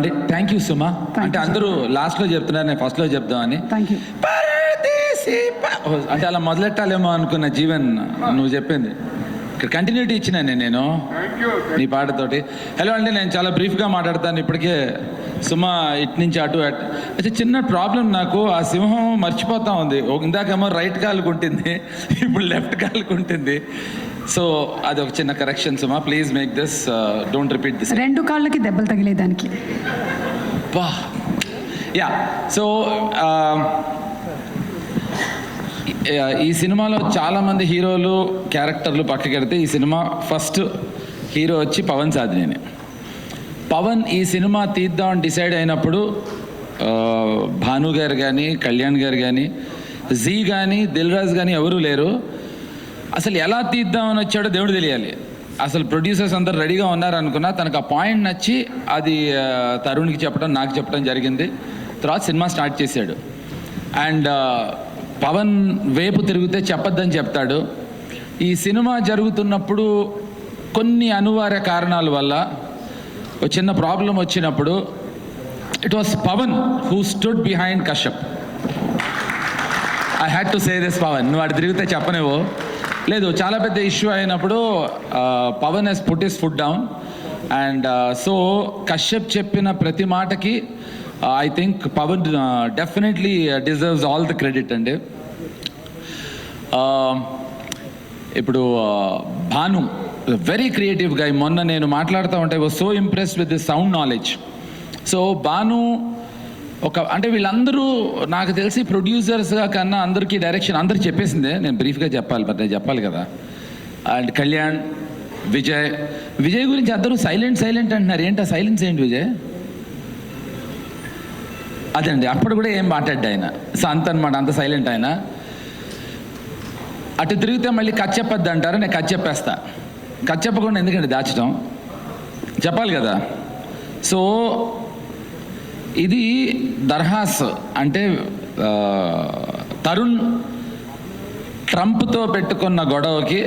Thank you సుమా. అంటే అందరూ లాస్ట్లో చెప్తున్నారు, నేను ఫస్ట్లో చెప్దామని. Thank you. అంటే అలా మొదలెట్టాలేమో అనుకున్న జీవన్, నువ్వు చెప్పింది ఇక్కడ కంటిన్యూటీ ఇచ్చినా నేను నీ పాటతోటి. హలో అండి, నేను చాలా బ్రీఫ్గా మాట్లాడతాను. ఇప్పటికే సుమా ఇటు నుంచి అటు అయితే చిన్న ప్రాబ్లం, నాకు ఆ సింహం మర్చిపోతా ఉంది. ఇందాకేమో రైట్ కాలుకు ఉంటుంది, ఇప్పుడు లెఫ్ట్ కాలుకు ఉంటుంది. సో అది ఒక చిన్న correction Suma, please make this, don't repeat this. రెండు కాళ్ళకి దెబ్బలు తగిలేదానికి. యా, సో ఈ సినిమాలో చాలామంది హీరోలు క్యారెక్టర్లు పక్కకెడితే ఈ సినిమా ఫస్ట్ హీరో వచ్చి పవన్ సాధినేని. పవన్ ఈ సినిమా తీద్దామని డిసైడ్ అయినప్పుడు భాను గారు కానీ, కళ్యాణ్ గారు కానీ, జీ కానీ, దిల్ రాజు కానీ ఎవరూ లేరు. అసలు ఎలా తీద్దామని వచ్చాడో దేవుడు తెలియాలి. అసలు ప్రొడ్యూసర్స్ అందరు రెడీగా ఉన్నారనుకున్నా, తనకు ఆ పాయింట్ నచ్చి అది తరుణ్కి చెప్పడం, నాకు చెప్పడం జరిగింది. తర్వాత సినిమా స్టార్ట్ చేశాడు. అండ్ పవన్ వైపు తిరిగితే చెప్పొద్దని చెప్తాడు. ఈ సినిమా జరుగుతున్నప్పుడు కొన్ని అనివార్య కారణాల వల్ల ఒక చిన్న ప్రాబ్లం వచ్చినప్పుడు it was Pawan who stood behind Kashyap. I had to say this Pawan, నువ్వు అటు తిరిగితే చెప్పనివ్వు. లేదు, చాలా పెద్ద ఇష్యూ అయినప్పుడు Pawan he's put his foot down. And so Kashyap చెప్పిన ప్రతి మాటకి I think Pawan definitely deserves all the credit అండి. ఇప్పుడు భాను వెరీ క్రియేటివ్ గా, మొన్న నేను మాట్లాడుతూ ఉంటే was so impressed with the sound knowledge. So Bhanu అంటే వీళ్ళందరూ నాకు తెలిసి ప్రొడ్యూసర్స్గా కన్నా అందరికీ డైరెక్షన్ అందరికి చెప్పేసిందే. నేను బ్రీఫ్గా చెప్పాలి, మరి నేను చెప్పాలి కదా. అండ్ కళ్యాణ్, విజయ్ గురించి అందరూ సైలెంట్ అంటున్నారు. ఏంటి ఆ సైలెన్స్ ఏంటి విజయ్? అదండి, అప్పుడు కూడా ఏం మాట్లాడ్డా ఆయన. సో అంత అనమాట, అంత సైలెంట్ ఆయన. అటు తిరిగితే మళ్ళీ కథ చెప్పొద్దు అంటారు, నేను కథ చెప్పేస్తా. కథ చెప్పకుండా ఎందుకంటే దాచడం, చెప్పాలి కదా. సో ఇది దర్హాస్ అంటే తరుణ్ ట్రంప్తో పెట్టుకున్న గొడవకి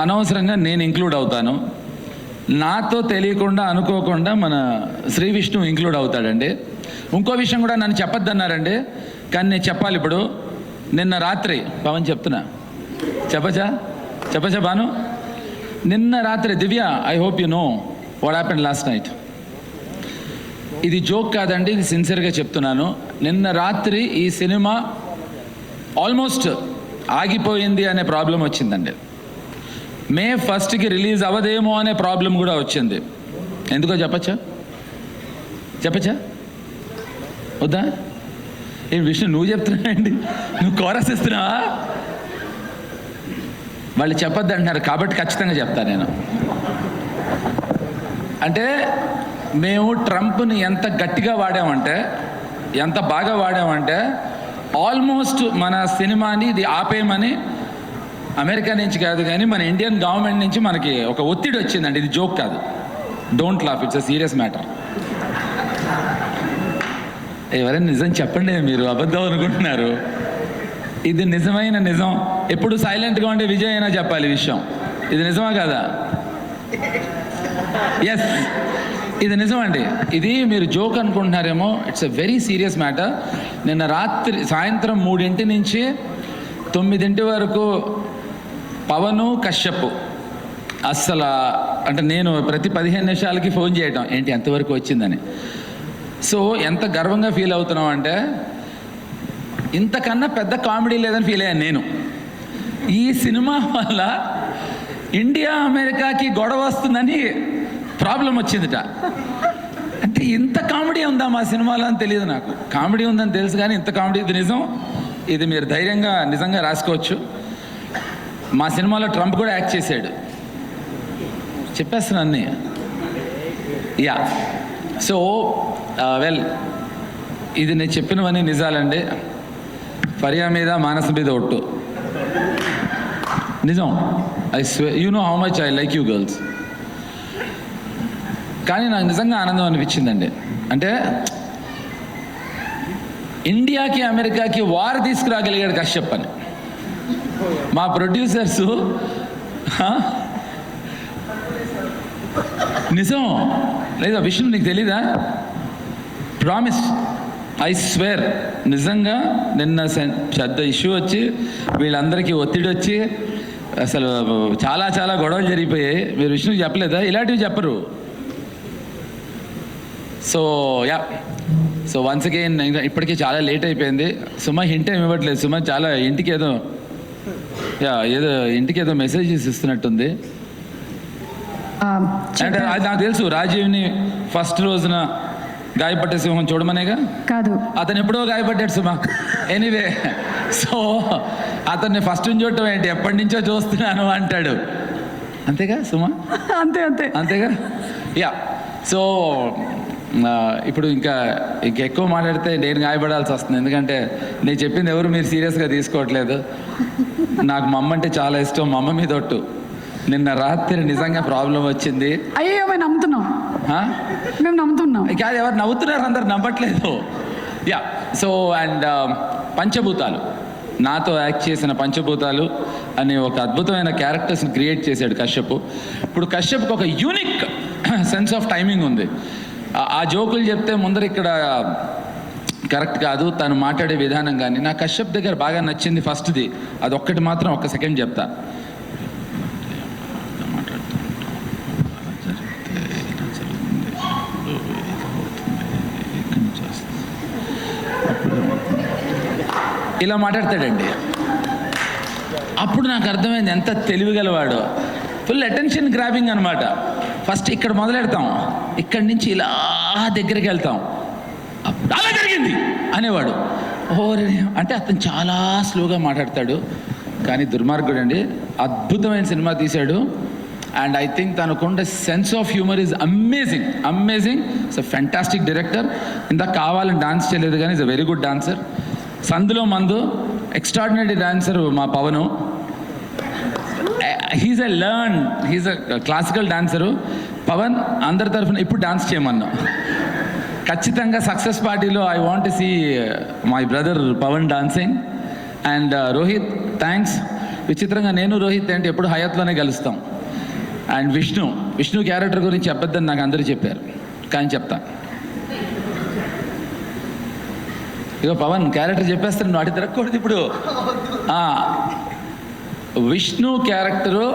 అనవసరంగా నేను ఇంక్లూడ్ అవుతాను. నాతో తెలియకుండా అనుకోకుండా మన శ్రీ విష్ణు ఇంక్లూడ్ అవుతాడండి. ఇంకో విషయం కూడా నన్ను చెప్పొద్దన్నారండి, కానీ నేను చెప్పాలి ఇప్పుడు. నిన్న రాత్రి పవన్ చెప్తున్నా, చెప్పచ్చా బాను? నిన్న రాత్రి Divya, I hope you know what happened last night. ఇది జోక్ కాదండి, ఇది సిన్సియర్గా చెప్తున్నాను. నిన్న రాత్రి ఈ సినిమా ఆల్మోస్ట్ ఆగిపోయింది అనే ప్రాబ్లం వచ్చిందండి. మే 1కి రిలీజ్ అవ్వదేమో అనే ప్రాబ్లం కూడా వచ్చింది. ఎందుకో చెప్పచ్చా వద్దా? ఏం విష్ణు నువ్వు చెప్తున్నావండి, నువ్వు కోరస్ ఇస్తున్నావా? వాళ్ళు చెప్పొద్దు అంటున్నారు కాబట్టి ఖచ్చితంగా చెప్తాను నేను. అంటే మేము ట్రంప్ని ఎంత గట్టిగా వాడామంటే, ఎంత బాగా వాడామంటే, ఆల్మోస్ట్ మన సినిమాని ఇది ఆపేయమని అమెరికా నుంచి కాదు కానీ మన ఇండియన్ గవర్నమెంట్ నుంచి మనకి ఒక ఒత్తిడి వచ్చిందండి. ఇది జోక్ కాదు, don't laugh, it's a serious matter. ఎవరైనా నిజం చెప్పండి, మీరు అబద్ధం అనుకుంటున్నారు. ఇది నిజమైన నిజం. ఎప్పుడు సైలెంట్గా ఉండే విజయ్ అయినా చెప్పాలి విషయం. ఇది నిజమా కాదా? ఎస్, ఇది నిజం అండి. ఇది మీరు జోక్ అనుకుంటున్నారేమో, it's a very serious matter. నిన్న రాత్రి సాయంత్రం 3 నుంచి 9 వరకు పవను, కశ్యప్ అస్సలు అంటే నేను ప్రతి 15 నిమిషాలకి ఫోన్ చేయటం, ఏంటి ఎంతవరకు వచ్చిందని. సో ఎంత గర్వంగా ఫీల్ అవుతున్నాం అంటే, ఇంతకన్నా పెద్ద కామెడీ లేదని ఫీల్ అయ్యాను నేను. ఈ సినిమా వల్ల ఇండియా అమెరికాకి గొడవ వస్తుందని ప్రాబ్లం వచ్చిందిట. అంటే ఇంత కామెడీ ఉందా మా సినిమాలో అని తెలియదు నాకు. కామెడీ ఉందని తెలుసు కానీ ఇంత కామెడీ, ఇది నిజం. ఇది మీరు ధైర్యంగా నిజంగా రాసుకోవచ్చు. మా సినిమాలో ట్రంప్ కూడా యాక్ట్ చేశాడు, చెప్పేస్తున్నా అన్నీ. యా, సో వెల్, ఇది నేను చెప్పినవన్నీ నిజాలండి. ఫరియా మీద, మానస మీద ఒట్టు నిజం. I swear, you know how much I like you girls. కానీ నాకు నిజంగా ఆనందం అనిపించిందండి. అంటే ఇండియాకి అమెరికాకి వార్ తీసుకురాగలిగాడు కశ్యప్ అని. మా ప్రొడ్యూసర్సు నిజం లేదా విషయం నీకు తెలీదా? ప్రామిస్, ఐ స్వేర్, నిజంగా నిన్న పెద్ద ఇష్యూ వచ్చి వీళ్ళందరికీ ఒత్తిడి వచ్చి అసలు చాలా చాలా గొడవలు జరిగిపోయాయి. మీరు విష్ణుకి చెప్పలేదా? ఇలాంటివి చెప్పరు. సో సో వన్స్ అగైన్ ఇప్పటికీ చాలా లేట్ అయిపోయింది. సుమ హింట్ ఏమి ఇవ్వట్లేదు. సుమ చాలా ఇంటికి ఏదో మెసేజెస్ ఇస్తున్నట్టుంది. అంటే అది నాకు తెలుసు, రాజీవ్ని ఫస్ట్ రోజున గాయపట్టే సింహం చూడమనేగా కాదు, అతను ఎప్పుడో గాయపడ్డాడు సుమ. ఎనీవే, సో అతన్ని ఫస్ట్ చూడటం ఏంటి, ఎప్పటి నుంచో చూస్తున్నాను అంటాడు. అంతేగా సుమ? అంతే అంతే అంతేగా. సో ఇప్పుడు ఇంకా ఎక్కువ మాట్లాడితే నేను గాయపడాల్సి వస్తుంది. ఎందుకంటే నేను చెప్పింది ఎవరు మీరు సీరియస్గా తీసుకోవట్లేదు. నాకు మా అమ్మ అంటే చాలా ఇష్టం. మా అమ్మ మీద ఒట్టు. నిన్న రాత్రి నిజంగా ప్రాబ్లం వచ్చింది. అయ్యో మేము నమ్ముతున్నాం, మేము నమ్ముతున్నాం. కాదు, ఎవరు నవ్వుతున్నారు, అందరు నవ్వట్లేదు. సో అండ్ పంచభూతాలు, నాతో యాక్ట్ చేసిన పంచభూతాలు అనే ఒక అద్భుతమైన క్యారెక్టర్స్ని క్రియేట్ చేశాడు కశ్యప్. ఇప్పుడు కశ్యప్కి ఒక యూనిక్ సెన్స్ ఆఫ్ టైమింగ్ ఉంది. ఆ జోకులు చెప్తే ముందర ఇక్కడ కరెక్ట్ కాదు, తను మాట్లాడే విధానం కానీ. నా కశ్యప్ దగ్గర బాగా నచ్చింది ఫస్ట్ది, అది ఒక్కటి మాత్రం ఒక్క సెకండ్ చెప్తా. ఇలా మాట్లాడతాడండి. అప్పుడు నాకు అర్థమైంది ఎంత తెలివిగలవాడు. ఫుల్ అటెన్షన్ గ్రాబింగ్ అనమాట. ఫస్ట్ ఇక్కడ మొదలెడతాం, ఇక్కడి నుంచి ఇలా దగ్గరికి వెళ్తాం, అలా జరిగింది అనేవాడు. అంటే అతను చాలా స్లోగా మాట్లాడతాడు, కానీ దుర్మార్గుడు అండి. అద్భుతమైన సినిమా తీశాడు. అండ్ ఐ థింక్ తనకుండే sense of humour is amazing, amazing. It's a fantastic director. ఇందాక కావాలని డాన్స్ చేయలేదు కానీ is a very good dancer. సందులో మందు ఎక్స్ట్రాడినరీ డాన్సర్ మా Pavan. He's a classical dancer. Pavan అందరి తరఫున ఇప్పుడు డాన్స్ చేయమన్నా. ఖచ్చితంగా సక్సెస్ పార్టీలో I want to see my brother Pavan dancing. And Rohit, thanks. విచిత్రంగా నేను రోహిత్ అంటే ఎప్పుడు హయాత్లోనే కలుస్తాం. అండ్ విష్ణు క్యారెక్టర్ గురించి చెప్పొద్దని నాకు అందరూ చెప్పారు, కానీ చెప్తా. ఇక పవన్ క్యారెక్టర్ చెప్పేస్తాను, అటు తిరగకూడదు ఇప్పుడు. విష్ణు క్యారెక్టరు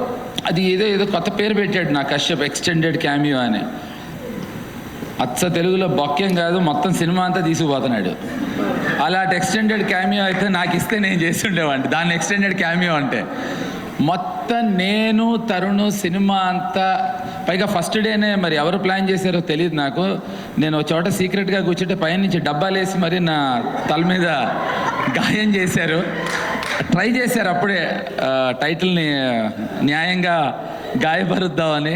అది ఏదో కొత్త పేరు పెట్టాడు నాకు కశ్యప్, ఎక్స్టెండెడ్ క్యామియో అని. అచ్చ తెలుగులో బొక్కేం కాదు, మొత్తం సినిమా అంతా తీసుకుపోతున్నాడు. అలాంటి ఎక్స్టెండెడ్ క్యామియో అయితే నాకు ఇస్తే నేను చేసి ఉండేవాడిని. దాన్ని ఎక్స్టెండెడ్ క్యామియో అంటే మొత్తం నేను తరుణ్ సినిమా అంతా, పైగా ఫస్ట్ డేనే మరి ఎవరు ప్లాన్ చేశారో తెలియదు నాకు. నేను ఒక చోట సీక్రెట్గా కూర్చుంటే పైనుంచి డబ్బాలు వేసి మరి నా తల మీద గాయం చేశారు. ట్రై చేశారు అప్పుడే టైటిల్ని న్యాయంగా గాయపరుద్దామని.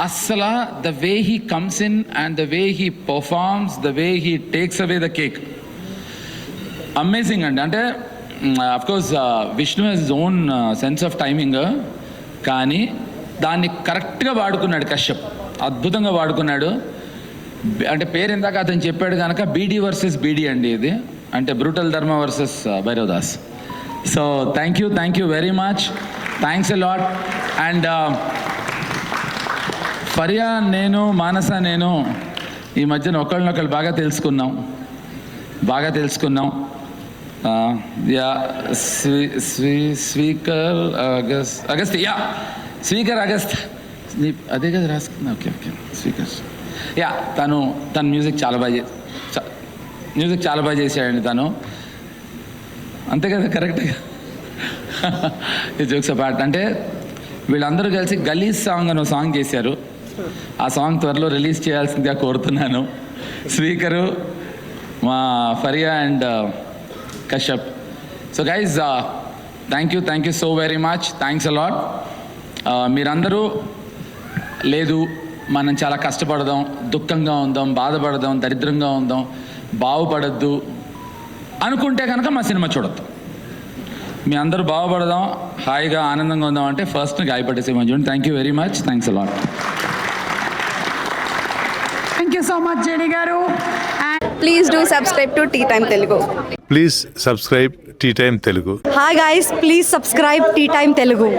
అస్సలు the way he comes in and the way he performs, the way he takes away the cake, amazing అండి. అంటే of course Vishnu he's own sense of timing, కానీ దాన్ని కరెక్ట్గా వాడుకున్నాడు కశ్యప్, అద్భుతంగా వాడుకున్నాడు. అంటే పేరు ఇందాక అతను చెప్పాడు కనుక బీడీ వర్సెస్ బీడీ అండి ఇది, అంటే బ్రూటల్ ధర్మ versus Bhairav Das. So thank you very much, thanks a lot. And Faria నేను, మానస నేను ఈ మధ్యన ఒకళ్ళనొకళ్ళు బాగా తెలుసుకున్నాం. స్పీకర్ అగస్ట్ అదే కదా రాసుకున్నా. Okay speaker. తను మ్యూజిక్ చాలా బాగా చేశాడండి తను. అంతే కదా, కరెక్ట్గా. ఈ జోక్స్ అపార్ట్. అంటే వీళ్ళందరూ కలిసి గలీజ్ సాంగ్ అని ఒక సాంగ్ చేశారు. ఆ సాంగ్ త్వరలో రిలీజ్ చేయాల్సిందిగా కోరుతున్నాను. స్పీకరు, మా Faria and Kashyap. So guys thank you so very much, thanks a lot. మీరందరూ లేదు మనం చాలా కష్టపడదాం, దుఃఖంగా ఉందాం, బాధపడదాం, దరిద్రంగా ఉందాం, బాగుపడద్దు అనుకుంటే కనుక మా సినిమా చూడొద్దు. మీ అందరూ బాగుపడదాం, హాయిగా ఆనందంగా ఉందాం అంటే ఫస్ట్ గాయపడే సినిమా చూడండి. Thank you very much, thanks a lot. Thank you so much JD గారు. Please do subscribe to Tea Time Telugu. Please subscribe Tea Time Telugu. Hi guys, please subscribe Tea Time Telugu.